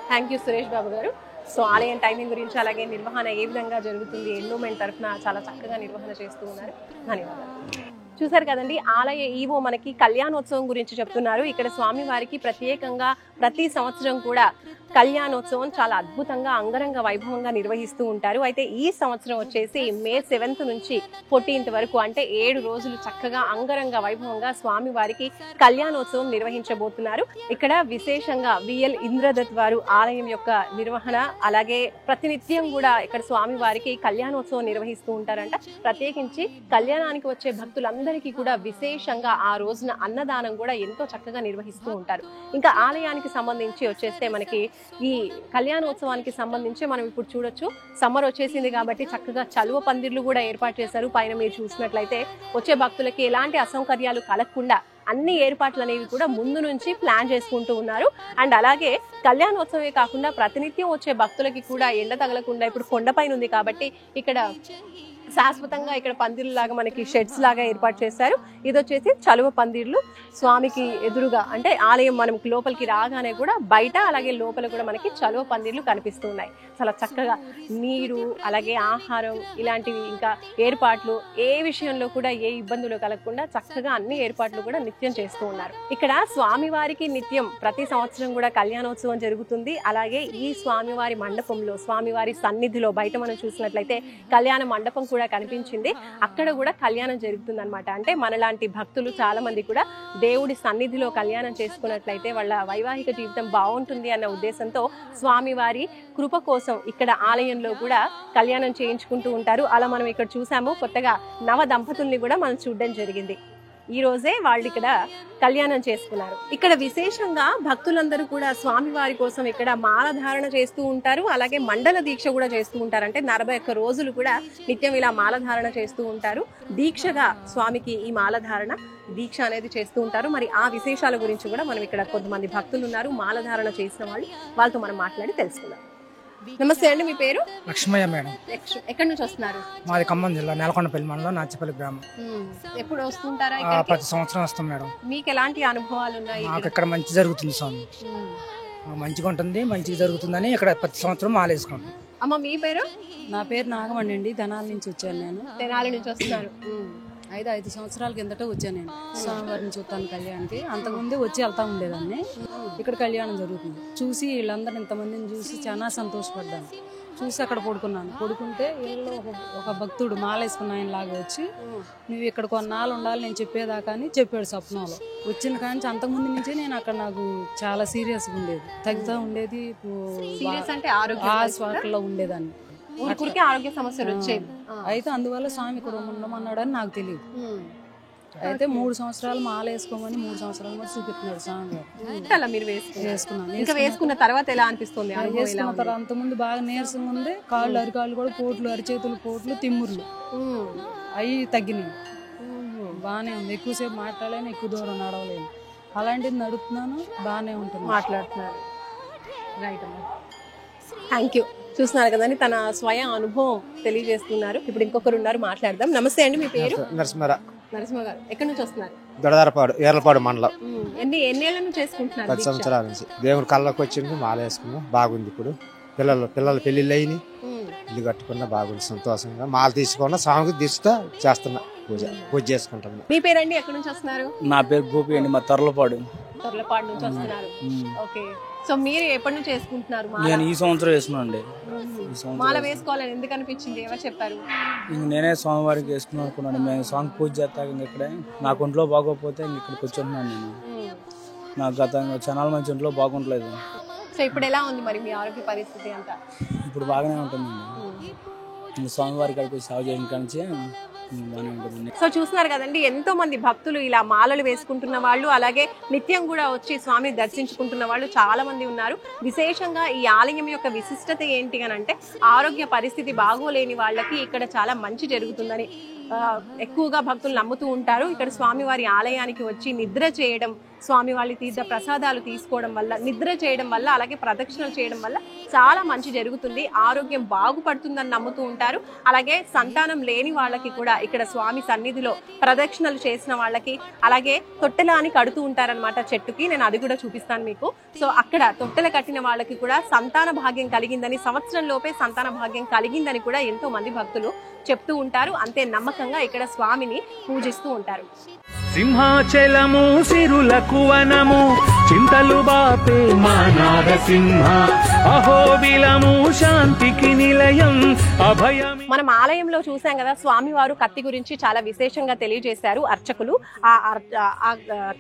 థ్యాంక్ యూ సురేష్ బాబు గారు. సో ఆలయం టైమింగ్ గురించి అలాగే నిర్వహణ ఏ విధంగా జరుగుతుంది, ఎండోమెంట్ తరఫున చాలా చక్కగా నిర్వహణ చేస్తూ ఉన్నారు. ధన్యవాదాలు. చూసారు కదండి, ఆలయ ఈవో మనకి కళ్యాణోత్సవం గురించి చెప్తున్నారు. ఇక్కడ స్వామి వారికి ప్రత్యేకంగా ప్రతి సంవత్సరం కూడా కళ్యాణోత్సవం చాలా అద్భుతంగా అంగరంగ వైభవంగా నిర్వహిస్తూ ఉంటారు. అయితే ఈ సంవత్సరం వచ్చేసి మే 7th నుంచి 14th వరకు అంటే 7 రోజులు చక్కగా అంగరంగ వైభవంగా స్వామి వారికి కళ్యాణోత్సవం నిర్వహించబోతున్నారు. ఇక్కడ విశేషంగా VL ఇంద్రదత్ వారు ఆలయం యొక్క నిర్వహణ, అలాగే ప్రతినిత్యం కూడా ఇక్కడ స్వామి వారికి కళ్యాణోత్సవం నిర్వహిస్తూ ఉంటారంట. ప్రత్యేకించి కళ్యాణానికి వచ్చే భక్తులందరికీ కూడా విశేషంగా ఆ రోజున అన్నదానం కూడా ఎంతో చక్కగా నిర్వహిస్తూ ఉంటారు. ఇంకా ఆలయానికి సంబంధించి వచ్చేస్తే మనకి ఈ కళ్యాణోత్సవానికి సంబంధించి మనం ఇప్పుడు చూడొచ్చు, సమ్మర్ వచ్చేసింది కాబట్టి చక్కగా చలువ పందిర్లు కూడా ఏర్పాటు చేశారు. పైన మీరు చూసినట్లయితే వచ్చే భక్తులకి ఎలాంటి అసౌకర్యాలు కలగకుండా అన్ని ఏర్పాట్లు అనేవి కూడా ముందు నుంచి ప్లాన్ చేసుకుంటూ ఉన్నారు. అండ్ అలాగే కళ్యాణోత్సవమే కాకుండా ప్రతినిత్యం వచ్చే భక్తులకి కూడా ఎండ తగలకుండా ఇప్పుడు కొండపైన ఉంది కాబట్టి ఇక్కడ శాశ్వతంగా ఇక్కడ పందిర్లు లాగా మనకి షెడ్స్ లాగా ఏర్పాటు చేశారు. ఇది వచ్చేసి చలువ పందిర్లు. స్వామికి ఎదురుగా అంటే ఆలయం మనం లోపలికి రాగానే కూడా బయట అలాగే లోపల కూడా మనకి చలువ పందిర్లు కనిపిస్తున్నాయి. చాలా చక్కగా నీరు అలాగే ఆహారం ఇలాంటివి ఇంకా ఏర్పాట్లు ఏ విషయంలో కూడా ఏ ఇబ్బందులు కలగకుండా చక్కగా అన్ని ఏర్పాట్లు కూడా నిత్యం చేస్తూ ఉన్నారు. ఇక్కడ స్వామివారికి నిత్యం ప్రతి సంవత్సరం కూడా కళ్యాణోత్సవం జరుగుతుంది. అలాగే ఈ స్వామివారి మండపంలో స్వామివారి సన్నిధిలో బయట మనం చూసినట్లయితే కళ్యాణ మండపం కూడా కనిపించింది. అక్కడ కూడా కళ్యాణం జరుగుతుంది అనమాట. అంటే మనలాంటి భక్తులు చాలా మంది కూడా దేవుడి సన్నిధిలో కళ్యాణం చేసుకున్నట్లయితే వాళ్ళ వైవాహిక జీవితం బాగుంటుంది అన్న ఉద్దేశంతో స్వామివారి కృప కోసం ఇక్కడ ఆలయంలో కూడా కళ్యాణం చేయించుకుంటూ ఉంటారు. అలా మనం ఇక్కడ చూసాము. కొత్తగా నవ దంపతుల్ని కూడా మనం చూడడం జరిగింది. ఈ రోజే వాళ్ళు ఇక్కడ కళ్యాణం చేసుకున్నారు. ఇక్కడ విశేషంగా భక్తులందరూ కూడా స్వామివారి కోసం ఇక్కడ మాలధారణ చేస్తూ ఉంటారు. అలాగే మండల దీక్ష కూడా చేస్తూ ఉంటారు. అంటే 41 రోజులు కూడా నిత్యం ఇలా మాలధారణ చేస్తూ ఉంటారు. దీక్షగా స్వామికి ఈ మాలధారణ దీక్ష అనేది చేస్తూ ఉంటారు. మరి ఆ విశేషాల గురించి కూడా మనం ఇక్కడ కొంతమంది భక్తులు ఉన్నారు మాలధారణ చేసిన వాళ్ళు, వాళ్ళతో మనం మాట్లాడి తెలుసుకుందాం. నమస్తే అండి, మీ పేరు? లక్ష్మయ్య మేడం. ఎక్కడి నుంచి వస్తున్నారు? మాది ఖమ్మం జిల్లా నేలకొండపల్లి మండలం నాచిపల్లి గ్రామం. ఎప్పుడు వస్తుంటారా? ప్రతి సంవత్సరం వస్తాం మేడం. మీకు ఎలాంటి అనుభవాలు ఉన్నాయి? మాకు ఇక్కడ మంచి జరుగుతుంది స్వామి, మంచిగా ఉంటుంది, మంచిగా జరుగుతుందని ఇక్కడ ప్రతి సంవత్సరం మాలేసుకుంటాం. అమ్మ మీ పేరు? నా పేరు నాగమణి అండి. తెనాలి నుంచి వచ్చాను నేను. తెనాలి నుంచి వస్తున్నారు. 5 సంవత్సరాల కిందట వచ్చాను నేను స్వామివారిని చూస్తాను కళ్యాణానికి. అంతకుముందే వచ్చి వెళ్తా ఉండేదాన్ని. ఇక్కడ కళ్యాణం జరుగుతుంది చూసి వీళ్ళందరూ ఇంతమందిని చూసి చాలా సంతోషపడ్డాను. చూసి అక్కడ పడుకుంటే వీళ్ళు ఒక భక్తుడు మాలేసుకున్న ఆయన లాగా వచ్చి నువ్వు ఇక్కడ కొన్నాళ్ళు ఉండాలి నేను చెప్పేదాకా అని చెప్పాడు స్వప్నంలో. వచ్చిన కానీ అంతకుముందు నుంచే నేను అక్కడ నాకు చాలా సీరియస్గా ఉండేది, తగ్గుతూ ఉండేది, హాస్పిటల్లో ఉండేదాన్ని. ఆరోగ్య సమస్యలు వచ్చేది. అయితే అందువల్ల స్వామి ఇక్కడ ఉండమన్నాడని నాకు తెలియదు. అయితే 3 సంవత్సరాలు మాల వేసుకోమని 3 సంవత్సరాలు కూడా చూపిస్తున్నాడు స్వామి గారు. వేసుకున్నాను. ఇంకా వేసుకున్న తర్వాత ఎలా అనిపిస్తుంది? వేసుకున్న తర్వాత అంతకుముందు బాగా నీరసంగా ఉంది. కాళ్ళు అరికాళ్ళు కూడా పోట్లు, అరిచేతులు పోట్లు, తిమ్ముర్లు అవి తగ్గినాయి. బాగానే ఉంది. ఎక్కువసేపు మాట్లాడలేను, ఎక్కువ దూరం నడవలేను. అలాంటిది నడుపుతున్నాను, బాగానే ఉంటుంది. మాట్లాడుతున్నారు. రైట్ అమ్మా, థ్యాంక్ యూ. చూస్తున్నారు కదండి, తన స్వయం అనుభవం తెలియజేస్తున్నారు. ఇప్పుడు ఇంకొకరు ఉన్నారు, మాట్లాడదాం. నమస్తే అండి, మీ పేరు? నరసింహ గారు. ఎక్కడి నుంచి వస్తున్నారు? దొడదారపాడు, ఏర్లపాడు మండలం. ఎన్నేళ్ల నుంచి చేసుకుంటున్నారు? 10 సంవత్సరాల నుంచి. దేవుడి కళ్ళకి వచ్చింది, మాల వేసుకున్నాం, బాగుంది. ఇప్పుడు పిల్లల పెళ్లిళ్ళు అయినాయి, ఇల్లు కట్టుకున్నా, బాగుంది, సంతోషంగా. మాల తీసుకున్నా, స్వామికి దిష్ట చేస్తున్నా, పూజ చేసుకుంటున్నా. మీ పేరండి? ఎక్కడి నుంచి వస్తున్నారు? నా పేరు గోపి అండి, మా తొర్లపాడు నుంచి వస్తున్నారు. ఓకే, సో మీరు ఎప్పటి నుంచి వేసుకుంటున్నారు? నేను ఈ సంవత్సరం వేసుకున్నాను అండి. మాల వేసుకోవాలని ఎందుకు అనిపించింది? ఎవరు చెప్పారు? నేనే స్వామివారికి వేసుకున్నాను అనుకున్నాను. మేము స్వామి పూజ చేస్తాక ఇక్కడే నాకు ఒంట్లో బాగోకపోతే ఇక్కడికి వచ్చుంటున్నాను. నేను నాకు గత క్షణాల మంచి ఒంట్లో బాగుంటలేదు. సో ఇప్పుడు ఎలా ఉంది మరి మీ ఆరోగ్య పరిస్థితి అంతా? ఇప్పుడు బాగానే ఉంటుందండి. స్వామివారి కాడికి సేవ చేయడానికి. సో చూస్తున్నారు కదండి, ఎంతో మంది భక్తులు ఇలా మాలలు వేసుకుంటున్న వాళ్ళు, అలాగే నిత్యం కూడా వచ్చి స్వామిని దర్శించుకుంటున్న వాళ్ళు చాలా మంది ఉన్నారు. విశేషంగా ఈ ఆలయం యొక్క విశిష్టత ఏంటి అని అంటే, ఆరోగ్య పరిస్థితి బాగోలేని వాళ్ళకి ఇక్కడ చాలా మంచి జరుగుతుందని ఎక్కువగా భక్తులు నమ్ముతూ ఉంటారు. ఇక్కడ స్వామివారి ఆలయానికి వచ్చి నిద్ర చేయడం, స్వామివారి తీర్థ ప్రసాదాలు తీసుకోవడం వల్ల, నిద్ర చేయడం వల్ల, అలాగే ప్రదక్షిణలు చేయడం వల్ల చాలా మంచి జరుగుతుంది, ఆరోగ్యం బాగుపడుతుందని నమ్ముతూ ఉంటారు. అలాగే సంతానం లేని వాళ్ళకి కూడా ఇక్కడ స్వామి సన్నిధిలో ప్రదక్షిణలు చేసిన వాళ్ళకి, అలాగే తొట్టెలాని కడుతూ ఉంటారనమాట చెట్టుకి. నేను అది కూడా చూపిస్తాను మీకు. సో అక్కడ తొట్టెల కట్టిన వాళ్ళకి కూడా సంతాన భాగ్యం కలిగిందని, సంవత్సరం లోపే సంతాన భాగ్యం కలిగిందని కూడా ఎంతో మంది భక్తులు చెప్తూ ఉంటారు. అంతే నమ్మకంగా ఇక్కడ స్వామిని పూజిస్తూ ఉంటారు. సింహాచలము సిరులకు వనము, చింతలు బాపే మా నారసింహ, అహోబిలము శాంతికి నిలయం, అభయం. మనం ఆలయంలో చూసాం కదా, స్వామివారు కత్తి గురించి చాలా విశేషంగా తెలియజేశారు అర్చకులు. ఆ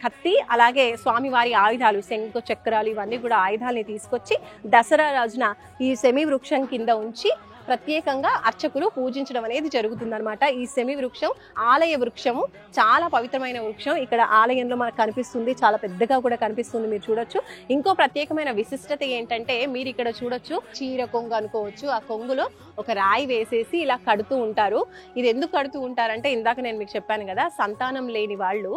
కత్తి అలాగే స్వామివారి ఆయుధాలు, శంకు చక్రాలు, ఇవన్నీ కూడా ఆయుధాలని తీసుకొచ్చి దసరా రోజున ఈ సెమి వృక్షం కింద ఉంచి ప్రత్యేకంగా అర్చకులు పూజించడం అనేది జరుగుతుందన్నమాట. ఈ సెమి వృక్షం ఆలయ వృక్షము, చాలా పవిత్రమైన వృక్షం. ఇక్కడ ఆలయంలో మనకు కనిపిస్తుంది, చాలా పెద్దగా కూడా కనిపిస్తుంది, మీరు చూడొచ్చు. ఇంకో ప్రత్యేకమైన విశిష్టత ఏంటంటే, మీరు ఇక్కడ చూడొచ్చు, చీర కొంగు అనుకోవచ్చు. ఆ కొంగులో ఒక రాయి వేసేసి ఇలా కడుతూ ఉంటారు. ఇది ఎందుకు కడుతూ ఉంటారంటే, ఇందాక నేను మీకు చెప్పాను కదా, సంతానం లేని వాళ్ళు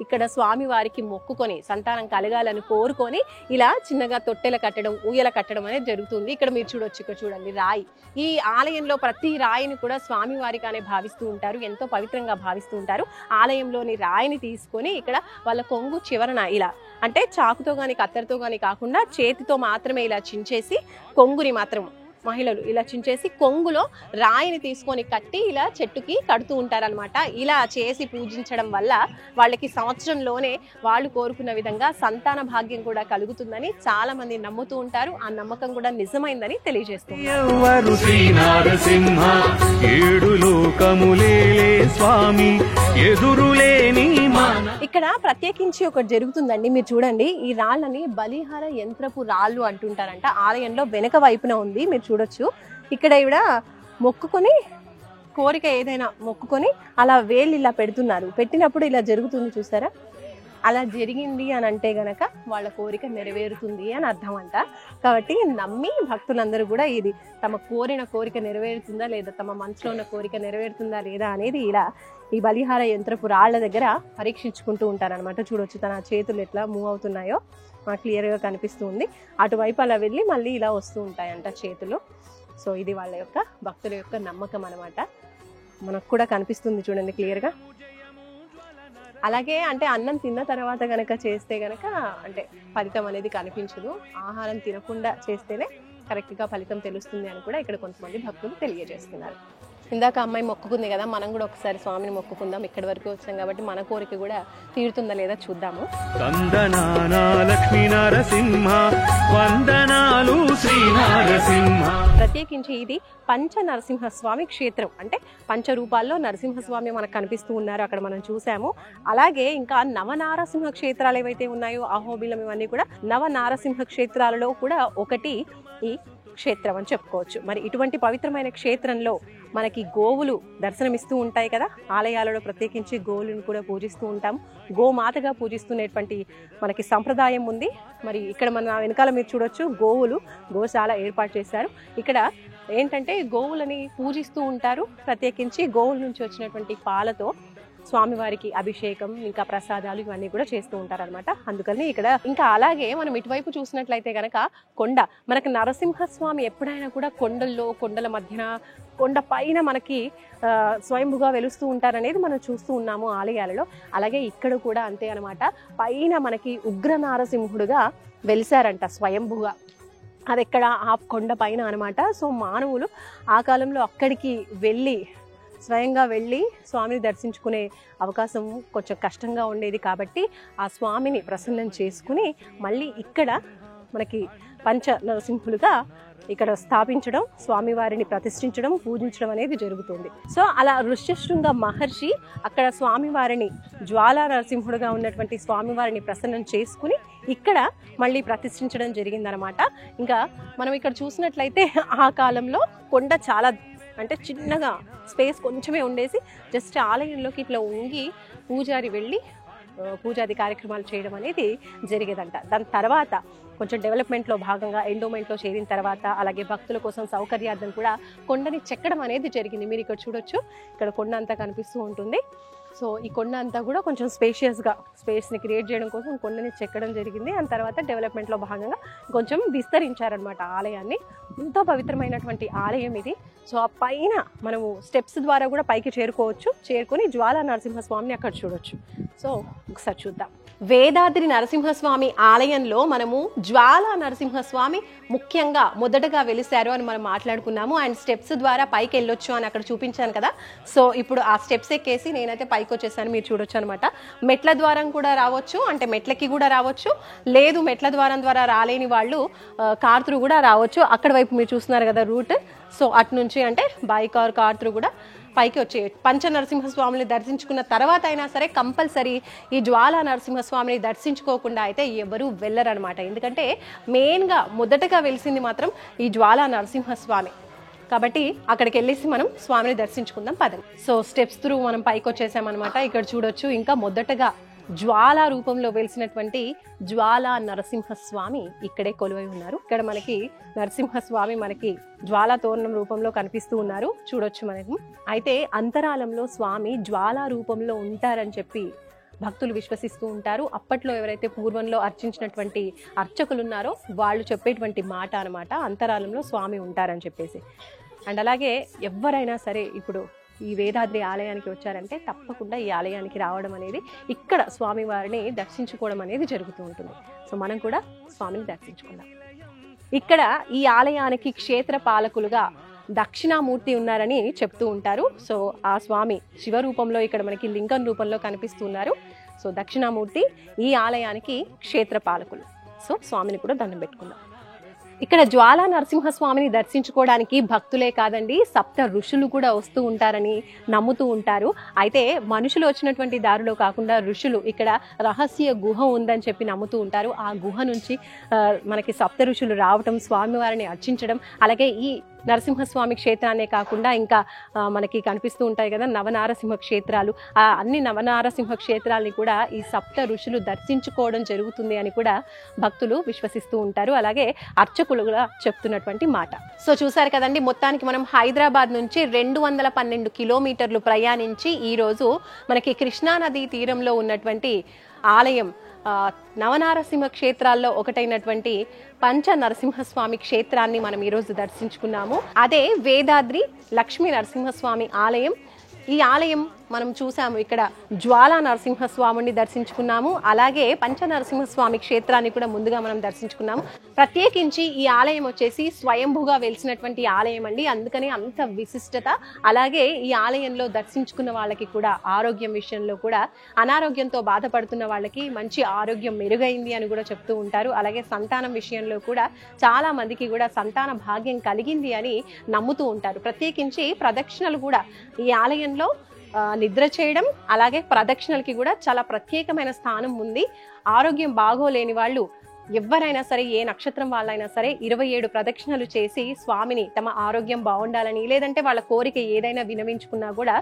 ఇక్కడ స్వామి వారికి మొక్కుకొని సంతానం కలగాలని కోరుకొని ఇలా చిన్నగా తొట్టెల కట్టడం, ఊయల కట్టడం అనేది జరుగుతుంది. ఇక్కడ మీరు చూడొచ్చు, ఇక్కడ చూడండి రాయి. ఈ ఆలయంలో ప్రతి రాయిని కూడా స్వామివారిగానే భావిస్తూ ఉంటారు, ఎంతో పవిత్రంగా భావిస్తూ ఉంటారు. ఆలయంలోని రాయిని తీసుకొని ఇక్కడ వాళ్ళ కొంగు చివరన ఇలా అంటే చాకుతో కానీ కత్తెరతో కానీ కాకుండా చేతితో మాత్రమే ఇలా చించేసి కొంగుని మాత్రం మహిళలు ఇలా చించేసి కొంగులో రాయిని తీసుకొని కట్టి ఇలా చెట్టుకి కడుతూ ఉంటారనమాట. ఇలా చేసి పూజించడం వల్ల వాళ్ళకి సంవత్సరంలోనే వాళ్ళు కోరుకున్న విధంగా సంతాన భాగ్యం కూడా కలుగుతుందని చాలా మంది నమ్ముతూ ఉంటారు. ఆ నమ్మకం కూడా నిజమైందని తెలియజేస్తున్నారు. శ్రీ నరసింహ ఏడు లోకములేలే స్వామి ఎదురులేని ఇక్కడ ప్రత్యేకించి ఒకటి జరుగుతుందండి, మీరు చూడండి. ఈ రాళ్ళని బలిహార యంత్రపు రాళ్ళు అంటుంటారంట. ఆలయంలో వెనక వైపున ఉంది, మీరు చూడొచ్చు. ఇక్కడ ఈవిడ మొక్కుకొని కోరిక ఏదైనా మొక్కుకొని అలా వేళ్ళు ఇలా పెడుతున్నారు. పెట్టినప్పుడు ఇలా జరుగుతుంది చూసారా. అలా జరిగింది అని అంటే గనక వాళ్ళ కోరిక నెరవేరుతుంది అని అర్థం అంట. కాబట్టి నమ్మి భక్తులందరూ కూడా ఇది తమ కోరిన కోరిక నెరవేరుతుందా లేదా, తమ మనసులో ఉన్న కోరిక నెరవేరుతుందా లేదా అనేది ఇలా ఈ బలిహార యంత్రపు రాళ్ల దగ్గర పరీక్షించుకుంటూ ఉంటారనమాట. చూడొచ్చు తన చేతులు ఎట్లా మూవ్ అవుతున్నాయో క్లియర్గా కనిపిస్తూ ఉంది. అటువైపు అలా వెళ్ళి మళ్ళీ ఇలా వస్తూ ఉంటాయంట చేతులు. సో ఇది వాళ్ళ యొక్క భక్తుల యొక్క నమ్మకం అనమాట. మనకు కూడా కనిపిస్తుంది చూడండి క్లియర్గా. అలాగే అంటే అన్నం తిన్న తర్వాత గనక చేస్తే గనక అంటే ఫలితం అనేది కనిపించదు. ఆహారం తినకుండా చేస్తేనే కరెక్ట్గా ఫలితం తెలుస్తుంది అని కూడా ఇక్కడ కొంతమంది భక్తులు తెలియజేస్తున్నారు. ఇందాక అమ్మాయి మొక్కుకుంది కదా, మనం కూడా ఒకసారి స్వామిని మొక్కుకుందాం. ఇక్కడి వరకు వచ్చాం కాబట్టి మన కోరిక కూడా తీరుతుందా లేదా చూద్దాము. లక్ష్మీ నరసింహ వందనాలు శ్రీ నరసింహ. ప్రత్యేకించి ఇది పంచ నరసింహస్వామి క్షేత్రం, అంటే పంచరూపాల్లో నరసింహస్వామి మనకు కనిపిస్తూ ఉన్నారు, అక్కడ మనం చూసాము. అలాగే ఇంకా నవనారసింహ క్షేత్రాలు ఏవైతే ఉన్నాయో అహోబిలం ఇవన్నీ కూడా నవనారసింహ క్షేత్రాలలో కూడా ఒకటి ఈ క్షేత్రం అని చెప్పుకోవచ్చు. మరి ఇటువంటి పవిత్రమైన క్షేత్రంలో మనకి గోవులు దర్శనమిస్తూ ఉంటాయి కదా. ఆలయాలలో ప్రత్యేకించి గోవులను కూడా పూజిస్తూ ఉంటాం. గోమాతగా పూజిస్తున్నటువంటి మనకి సంప్రదాయం ఉంది. మరి ఇక్కడ మన వెనకాల మీరు చూడొచ్చు గోశాల ఏర్పాటు చేశారు. ఇక్కడ ఏంటంటే గోవులని పూజిస్తూ ఉంటారు. ప్రత్యేకించి గోవుల నుంచి వచ్చినటువంటి పాలతో స్వామివారికి అభిషేకం ఇంకా ప్రసాదాలు ఇవన్నీ కూడా చేస్తూ ఉంటారు అనమాట. అందుకని ఇక్కడ ఇంకా అలాగే మనం ఇటువైపు చూసినట్లయితే గనక కొండ, మనకి నరసింహస్వామి ఎప్పుడైనా కూడా కొండల మధ్యన కొండ పైన మనకి స్వయంభుగా వెలుస్తూ ఉంటారనేది మనం చూస్తూ ఉన్నాము ఆలయాలలో. అలాగే ఇక్కడ కూడా అంతే అనమాట. పైన మనకి ఉగ్ర నారసింహుడుగా వెలిసారంట స్వయంభుగా. అది ఎక్కడ ఆ కొండ పైన అనమాట. సో మానవులు ఆ కాలంలో అక్కడికి స్వయంగా వెళ్ళి స్వామిని దర్శించుకునే అవకాశం కొంచెం కష్టంగా ఉండేది. కాబట్టి ఆ స్వామిని ప్రసన్నం చేసుకుని మళ్ళీ ఇక్కడ మనకి పంచ నరసింహులుగా ఇక్కడ స్థాపించడం, స్వామివారిని ప్రతిష్ఠించడం, పూజించడం అనేది జరుగుతుంది. సో అలా ఋష్యశృంగ మహర్షి అక్కడ స్వామివారిని జ్వాలా నరసింహుడుగా ఉన్నటువంటి స్వామివారిని ప్రసన్నం చేసుకుని ఇక్కడ మళ్ళీ ప్రతిష్ఠించడం జరిగిందనమాట. ఇంకా మనం ఇక్కడ చూసినట్లయితే ఆ కాలంలో కొండ చాలా అంటే చిన్నగా స్పేస్ కొంచెమే ఉండేసి జస్ట్ ఆలయంలోకి ఇట్లా ఉంగి పూజారి వెళ్ళి పూజాది కార్యక్రమాలు చేయడం అనేది జరిగేదంట. దాని తర్వాత కొంచెం డెవలప్మెంట్లో భాగంగా ఎండోమెంట్లో చేరిన తర్వాత అలాగే భక్తుల కోసం సౌకర్యార్థం కూడా కొండని చెక్కడం అనేది జరిగింది. మీరు ఇక్కడ చూడొచ్చు, ఇక్కడ కొండ అంతా కనిపిస్తూ ఉంటుంది. సో ఈ కొండ అంతా కూడా కొంచెం స్పేస్ని క్రియేట్ చేయడం కోసం కొండని చెక్కడం జరిగింది. ఆ తర్వాత డెవలప్మెంట్లో భాగంగా కొంచెం విస్తరించారనమాట ఆలయాన్ని. ఎంతో పవిత్రమైనటువంటి ఆలయం ఇది. సో ఆ పైన మనము స్టెప్స్ ద్వారా కూడా పైకి చేరుకొని జ్వాలా నరసింహస్వామిని అక్కడ చూడొచ్చు. సో ఒకసారి చూద్దాం. వేదాద్రి నరసింహస్వామి ఆలయంలో మనము జ్వాలా నరసింహస్వామి ముఖ్యంగా మొదటగా వెలిశారు అని మనం మాట్లాడుకున్నాము. అండ్ స్టెప్స్ ద్వారా పైకి వెళ్ళొచ్చు అని అక్కడ చూపించాను కదా. సో ఇప్పుడు ఆ స్టెప్స్ ఎక్కేసి నేనైతే పైకి వచ్చేసాను, మీరు చూడొచ్చు అనమాట. మెట్ల ద్వారం కూడా రావచ్చు, అంటే మెట్లకి కూడా రావచ్చు. లేదు మెట్ల ద్వారం ద్వారా రాలేని వాళ్ళు కార్ త్రూ కూడా రావచ్చు. అక్కడ వైపు మీరు చూస్తున్నారు కదా రూట్. సో అటు నుంచి అంటే బైక్ ఆర్ కార్ త్రూ కూడా పైకి వచ్చేయచ్చు. పంచ నరసింహస్వామిని దర్శించుకున్న తర్వాత అయినా సరే కంపల్సరీ ఈ జ్వాలా నరసింహస్వామిని దర్శించుకోకుండా అయితే ఎవరూ వెళ్ళరనమాట. ఎందుకంటే మెయిన్గా మొదటగా వెలిసింది మాత్రం ఈ జ్వాలా నరసింహస్వామి. కాబట్టి అక్కడికి వెళ్ళేసి మనం స్వామిని దర్శించుకుందాం పదండి. సో స్టెప్స్ త్రూ మనం పైకి వచ్చేసామన్నమాట. ఇక్కడ చూడొచ్చు ఇంకా మొదటగా జ్వాలా రూపంలో వెలిసినటువంటి జ్వాలా నరసింహస్వామి ఇక్కడే కొలువై ఉన్నారు. ఇక్కడ మనకి నరసింహస్వామి మనకి జ్వాలా తోరణం రూపంలో కనిపిస్తూ ఉన్నారు, చూడొచ్చు మనకు. అయితే అంతరాలంలో స్వామి జ్వాలా రూపంలో ఉంటారని చెప్పి భక్తులు విశ్వసిస్తూ ఉంటారు. అప్పట్లో ఎవరైతే పూర్వంలో అర్చించినటువంటి అర్చకులు ఉన్నారో వాళ్ళు చెప్పేటువంటి మాట అనమాట, అంతరాలంలో స్వామి ఉంటారని చెప్పేసి. అండ్ అలాగే ఎవరైనా సరే ఇప్పుడు ఈ వేదాద్రి ఆలయానికి వచ్చారంటే తప్పకుండా ఈ ఆలయానికి రావడం అనేది, ఇక్కడ స్వామివారిని దర్శించుకోవడం అనేది జరుగుతూ ఉంటుంది. సో మనం కూడా స్వామిని దర్శించుకుందాం. ఇక్కడ ఈ ఆలయానికి క్షేత్ర పాలకులుగా దక్షిణామూర్తి ఉన్నారని చెప్తూ ఉంటారు. సో ఆ స్వామి శివ రూపంలో ఇక్కడ మనకి లింగం రూపంలో కనిపిస్తున్నారు. సో దక్షిణామూర్తి ఈ ఆలయానికి క్షేత్ర పాలకులు. సో స్వామిని కూడా దండం పెట్టుకుందాం. ఇక్కడ జ్వాలా నరసింహస్వామిని దర్శించుకోవడానికి భక్తులే కాదండి, సప్త ఋషులు కూడా వస్తూ ఉంటారని నమ్ముతూ ఉంటారు. అయితే మనుషులు వచ్చినటువంటి దారిలో కాకుండా ఋషులు ఇక్కడ రహస్య గుహ ఉందని చెప్పి నమ్ముతూ ఉంటారు. ఆ గుహ నుంచి మనకి సప్త ఋషులు రావటం, స్వామివారిని అర్చించడం, అలాగే ఈ నరసింహస్వామి క్షేత్రాన్నే కాకుండా ఇంకా మనకి కనిపిస్తూ ఉంటాయి కదా నవనారసింహ క్షేత్రాలు. ఆ అన్ని నవనారసింహ క్షేత్రాలని కూడా ఈ సప్త ఋషులు దర్శించుకోవడం జరుగుతుంది అని కూడా భక్తులు విశ్వసిస్తూ ఉంటారు. అలాగే అర్చకులు కూడా చెప్తున్నటువంటి మాట. సో చూసారు కదండి, మొత్తానికి మనం హైదరాబాద్ నుంచి 212 కిలోమీటర్లు ప్రయాణించి ఈరోజు మనకి కృష్ణానదీ తీరంలో ఉన్నటువంటి ఆలయం నవనారసింహ క్షేత్రాల్లో ఒకటైనటువంటి పంచ నరసింహస్వామి క్షేత్రాన్ని మనం ఈరోజు దర్శించుకున్నాము. అదే వేదాద్రి లక్ష్మీ నరసింహస్వామి ఆలయం. ఈ ఆలయం మనం చూసాము, ఇక్కడ జ్వాలా నరసింహస్వామిని దర్శించుకున్నాము. అలాగే పంచ నరసింహస్వామి క్షేత్రాన్ని కూడా ముందుగా మనం దర్శించుకున్నాము. ప్రత్యేకించి ఈ ఆలయం వచ్చేసి స్వయంభుగా వెలిసినటువంటి ఆలయం అండి, అందుకని అంత విశిష్టత. అలాగే ఈ ఆలయంలో దర్శించుకున్న వాళ్ళకి కూడా ఆరోగ్యం విషయంలో కూడా అనారోగ్యంతో బాధపడుతున్న వాళ్ళకి మంచి ఆరోగ్యం మెరుగైంది అని కూడా చెప్తూ ఉంటారు. అలాగే సంతానం విషయంలో కూడా చాలా మందికి కూడా సంతాన భాగ్యం కలిగింది అని నమ్ముతూ ఉంటారు. ప్రత్యేకించి ప్రదక్షిణలు కూడా ఈ ఆలయంలో నిద్ర చేయడం, అలాగే ప్రదక్షిణలకి కూడా చాలా ప్రత్యేకమైన స్థానం ఉంది. ఆరోగ్యం బాగోలేని వాళ్ళు ఎవరైనా సరే, ఏ నక్షత్రం వాళ్ళైనా సరే 27 ప్రదక్షిణలు చేసి స్వామిని తమ ఆరోగ్యం బాగుండాలని, లేదంటే వాళ్ళ కోరిక ఏదైనా వినవించుకున్నా కూడా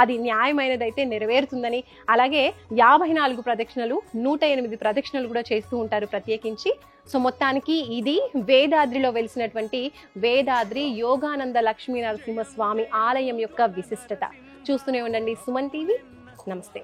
అది న్యాయమైనదైతే నెరవేరుతుందని, అలాగే 54 ప్రదక్షిణలు 108 ప్రదక్షిణలు కూడా చేస్తూ ఉంటారు ప్రత్యేకించి. సో మొత్తానికి ఇది వేదాద్రిలో వెలిసినటువంటి వేదాద్రి యోగానంద లక్ష్మీ నరసింహస్వామి ఆలయం యొక్క విశిష్టత. చూస్తూనే ఉండండి సుమన్ టీవీ. నమస్తే.